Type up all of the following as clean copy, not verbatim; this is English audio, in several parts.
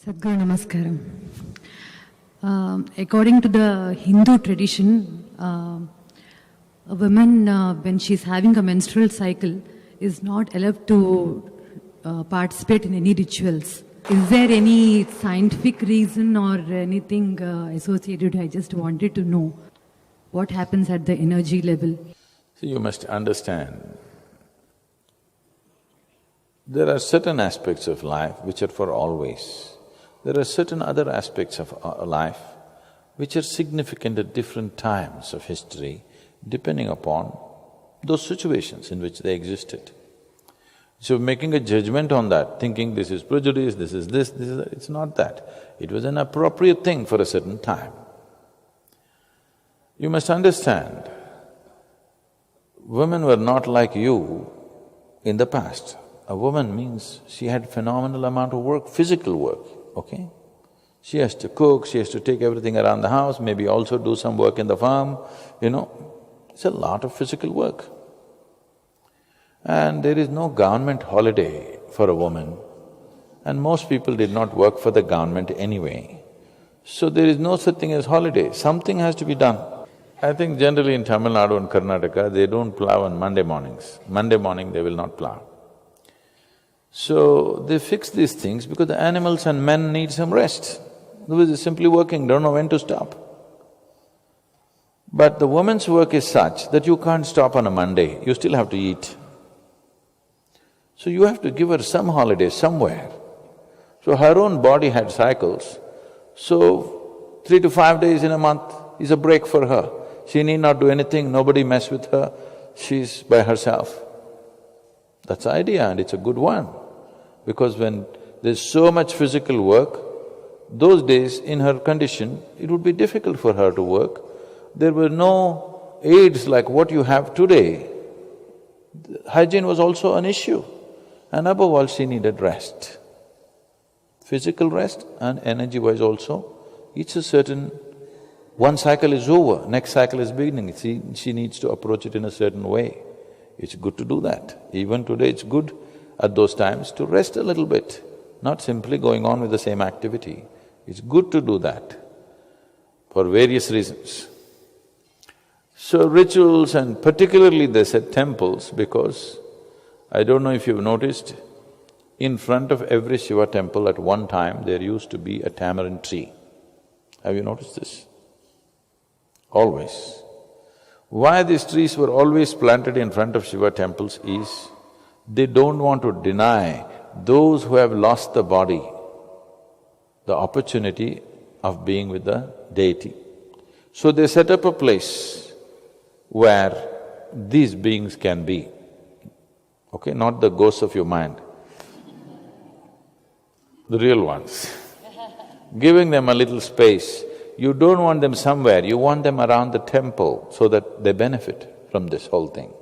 Sadguru Namaskaram. According to the Hindu tradition, a woman, when she's having a menstrual cycle, is not allowed to participate in any rituals. Is there any scientific reason or anything associated? I just wanted to know what happens at the energy level. See, you must understand, there are certain aspects of life which are for always. There are certain other aspects of life which are significant at different times of history, depending upon those situations in which they existed. So making a judgment on that, thinking this is prejudice, this is this, it's not that. It was an appropriate thing for a certain time. You must understand, women were not like you in the past. A woman means she had phenomenal amount of work, physical work, okay? She has to cook, she has to take everything around the house, maybe also do some work in the farm, It's a lot of physical work. And there is no government holiday for a woman, and most people did not work for the government anyway. So there is no such thing as holiday, something has to be done. I think generally in Tamil Nadu and Karnataka, they don't plow on Monday mornings. Monday morning they will not plow. So they fix these things because the animals and men need some rest. Otherwise they're simply working, don't know when to stop. But the woman's work is such that you can't stop on a Monday, you still have to eat. So you have to give her some holiday somewhere. So her own body had cycles, so 3 to 5 days in a month is a break for her. She need not do anything, nobody mess with her, she's by herself. That's the idea, and it's a good one. Because when there's so much physical work, those days in her condition, it would be difficult for her to work. There were no aids like what you have today. Hygiene was also an issue, and above all, she needed rest. Physical rest and energy-wise also, it's a certain… one cycle is over, next cycle is beginning, she needs to approach it in a certain way. It's good to do that. Even today it's good at those times to rest a little bit, not simply going on with the same activity. It's good to do that for various reasons. So rituals, and particularly they said temples, because I don't know if you've noticed, in front of every Shiva temple at one time there used to be a tamarind tree. Have you noticed this? Always. Why these trees were always planted in front of Shiva temples is, they don't want to deny those who have lost the body the opportunity of being with the deity. So they set up a place where these beings can be, okay, not the ghosts of your mind, the real ones. Giving them a little space. You don't want them somewhere, you want them around the temple so that they benefit from this whole thing.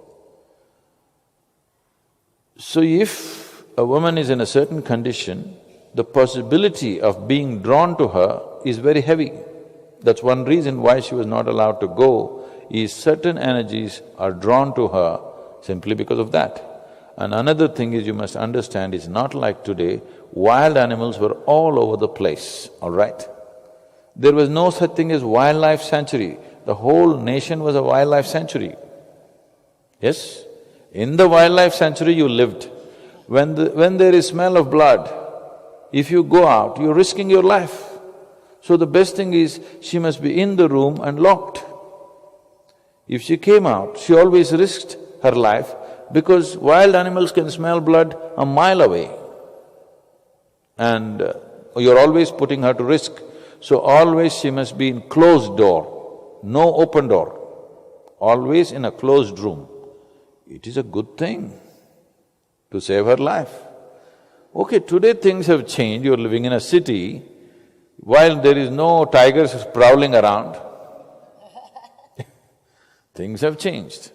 So if a woman is in a certain condition, the possibility of being drawn to her is very heavy. That's one reason why she was not allowed to go, is certain energies are drawn to her simply because of that. And another thing is, you must understand, it's not like today, wild animals were all over the place, all right? There was no such thing as wildlife sanctuary. The whole nation was a wildlife sanctuary. Yes? In the wildlife sanctuary you lived. When there is smell of blood, if you go out, you're risking your life. So the best thing is, she must be in the room and locked. If she came out, she always risked her life because wild animals can smell blood a mile away. And you're always putting her to risk. So always she must be in closed door, no open door, always in a closed room. It is a good thing to save her life. Okay, today things have changed, you're living in a city, while there is no tigers prowling around, things have changed.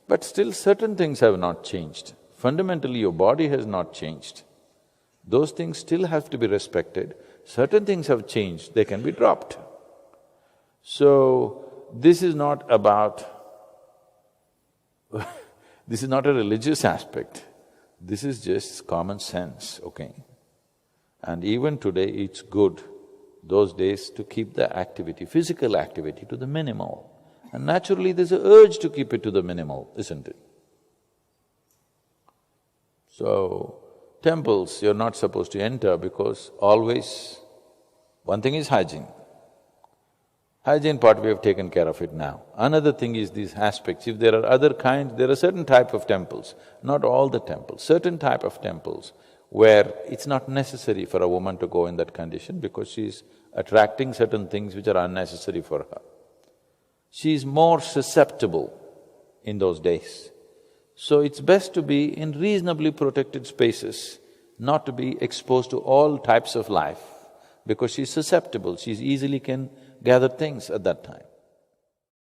But still certain things have not changed. Fundamentally your body has not changed. Those things still have to be respected. Certain things have changed, they can be dropped. So, this is not about this is not a religious aspect, this is just common sense, okay? And even today, it's good, those days, to keep the activity, physical activity, to the minimal. And naturally, there's an urge to keep it to the minimal, isn't it? So, temples you're not supposed to enter because always… One thing is hygiene. Hygiene part we have taken care of it now. Another thing is these aspects. If there are other kinds, there are certain type of temples, not all the temples, certain type of temples where it's not necessary for a woman to go in that condition because she's attracting certain things which are unnecessary for her. She is more susceptible in those days. So it's best to be in reasonably protected spaces, not to be exposed to all types of life, because she's susceptible, she easily can gather things at that time.